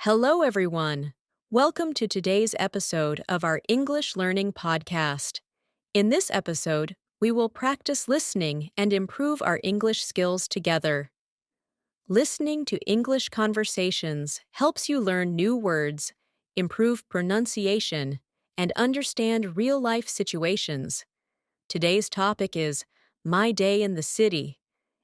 Hello, everyone. Welcome to today's episode of our English Learning Podcast. In this episode, we will practice listening and improve our English skills together. Listening to English conversations helps you learn new words, improve pronunciation, and understand real life situations. Today's topic is My Day in the City.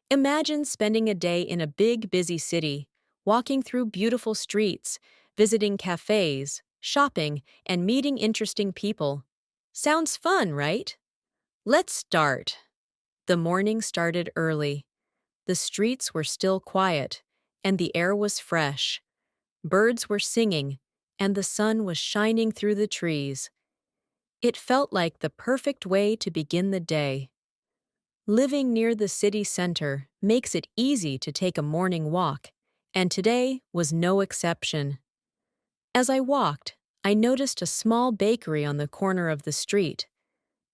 Imagine spending a day in a big, busy city, walking through beautiful streets, visiting cafes, shopping, and meeting interesting people. Sounds fun, right? Let's start. The morning started early. The streets were still quiet, and the air was fresh. Birds were singing, and the sun was shining through the trees. It felt like the perfect way to begin the day. Living near the city center makes it easy to take a morning walk, and today was no exception. As I walked, I noticed a small bakery on the corner of the street.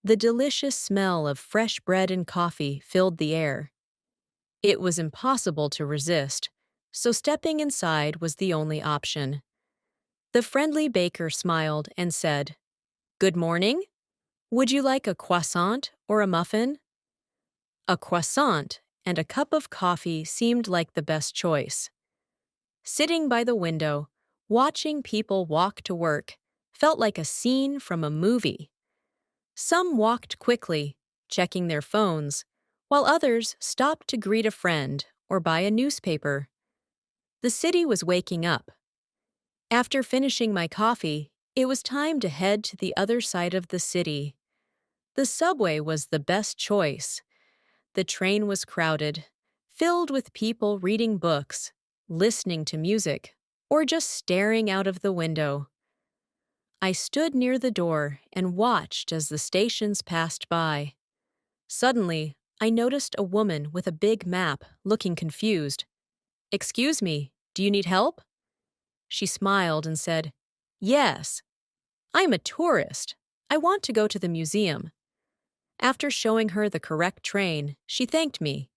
The delicious smell of fresh bread and coffee filled the air. It was impossible to resist, so stepping inside was the only option. The friendly baker smiled and said, "Good morning. Would you like a croissant or a muffin?" A croissant and a cup of coffee seemed like the best choice. Sitting by the window, watching people walk to work, felt like a scene from a movie. Some walked quickly, checking their phones, while others stopped to greet a friend or buy a newspaper. The city was waking up. After finishing my coffee, it was time to head to the other side of the city. The subway was the best choice. The train was crowded, filled with people reading books, listening to music, or just staring out of the window. I stood near the door and watched as the stations passed by. Suddenly, I noticed a woman with a big map looking confused. "Excuse me, do you need help?" She smiled and said, "Yes, I'm a tourist. I want to go to the museum." After showing her the correct train, she thanked me.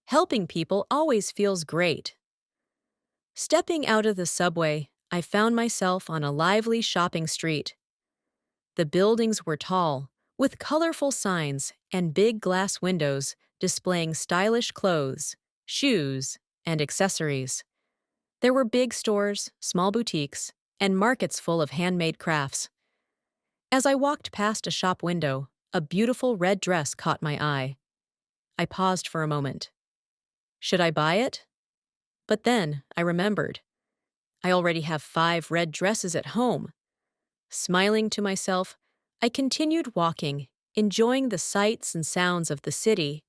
Helping people always feels great. Stepping out of the subway, I found myself on a lively shopping street. The buildings were tall, with colorful signs and big glass windows displaying stylish clothes, shoes, and accessories. There were big stores, small boutiques, and markets full of handmade crafts. As I walked past a shop window, a beautiful red dress caught my eye. I paused for a moment. Should I buy it? But then I remembered. I already have 5 red dresses at home. Smiling to myself, I continued walking, enjoying the sights and sounds of the city.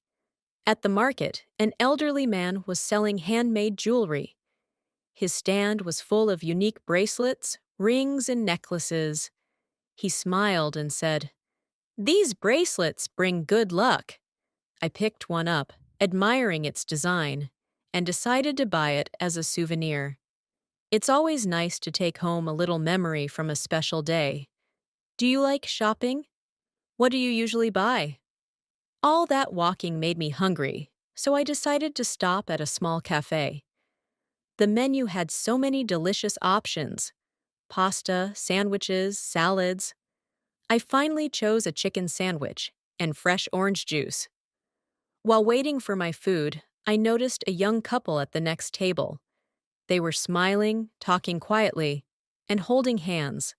At the market, an elderly man was selling handmade jewelry. His stand was full of unique bracelets, rings, and necklaces. He smiled and said, "These bracelets bring good luck." I picked one up, admiring its design, and decided to buy it as a souvenir. It's always nice to take home a little memory from a special day. Do you like shopping? What do you usually buy? All that walking made me hungry, so I decided to stop at a small cafe. The menu had so many delicious options: pasta, sandwiches, salads. I finally chose a chicken sandwich and fresh orange juice. While waiting for my food, I noticed a young couple at the next table. They were smiling, talking quietly, and holding hands.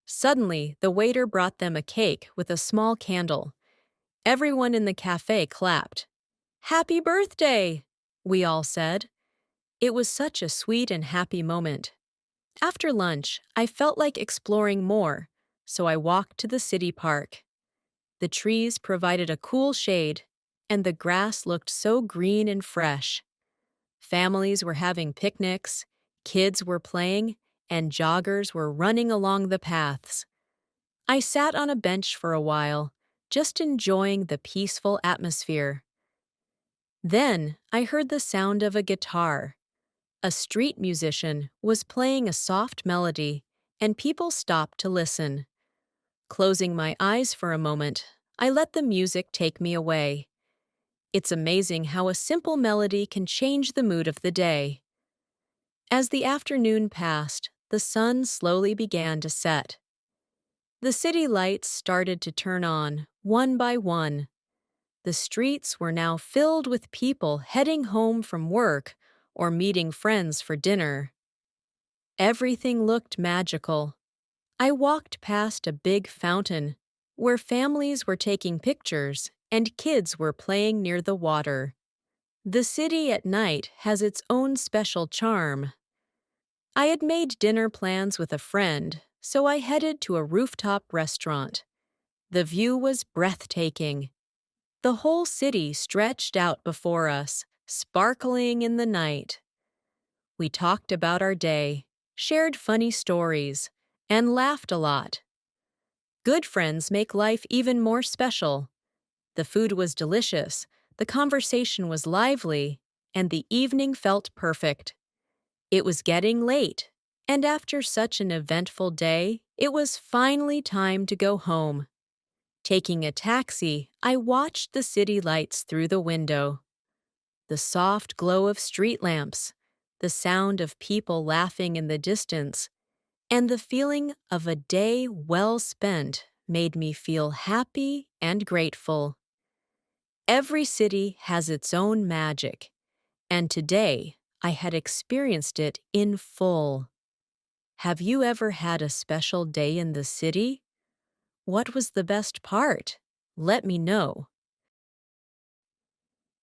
Suddenly, the waiter brought them a cake with a small candle. Everyone in the cafe clapped. "Happy birthday!" we all said. It was such a sweet and happy moment. After lunch, I felt like exploring more, so I walked to the city park. The trees provided a cool shade, and the grass looked so green and fresh. Families were having picnics, kids were playing, and joggers were running along the paths. I sat on a bench for a while, just enjoying the peaceful atmosphere. Then I heard the sound of a guitar. A street musician was playing a soft melody, and people stopped to listen. Closing my eyes for a moment, I let the music take me away. It's amazing how a simple melody can change the mood of the day. As the afternoon passed, the sun slowly began to set. The city lights started to turn on, one by one. The streets were now filled with people heading home from work or meeting friends for dinner. Everything looked magical. I walked past a big fountain where families were taking pictures and kids were playing near the water. The city at night has its own special charm. I had made dinner plans with a friend, so I headed to a rooftop restaurant. The view was breathtaking. The whole city stretched out before us, sparkling in the night. We talked about our day, shared funny stories, and laughed a lot. Good friends make life even more special. The food was delicious, the conversation was lively, and the evening felt perfect. It was getting late, and after such an eventful day, it was finally time to go home. Taking a taxi, I watched the city lights through the window. The soft glow of street lamps, the sound of people laughing in the distance, and the feeling of a day well spent made me feel happy and grateful. Every city has its own magic, and today I had experienced it in full. Have you ever had a special day in the city? What was the best part? Let me know.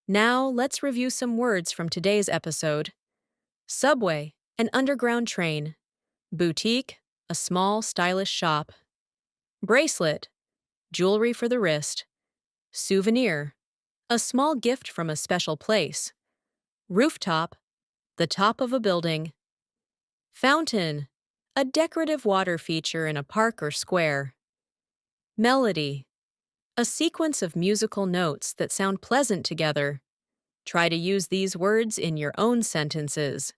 Now let's review some words from today's episode. Subway, an underground train. Boutique, a small, stylish shop. Bracelet, jewelry for the wrist. Souvenir, a small gift from a special place. Rooftop, the top of a building. Fountain, a decorative water feature in a park or square. Melody, a sequence of musical notes that sound pleasant together. Try to use these words in your own sentences.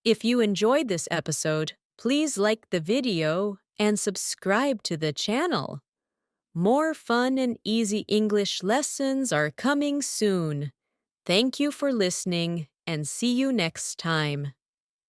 If you enjoyed this episode, please like the video and subscribe to the channel. More fun and easy English lessons are coming soon. Thank you for listening, and see you next time.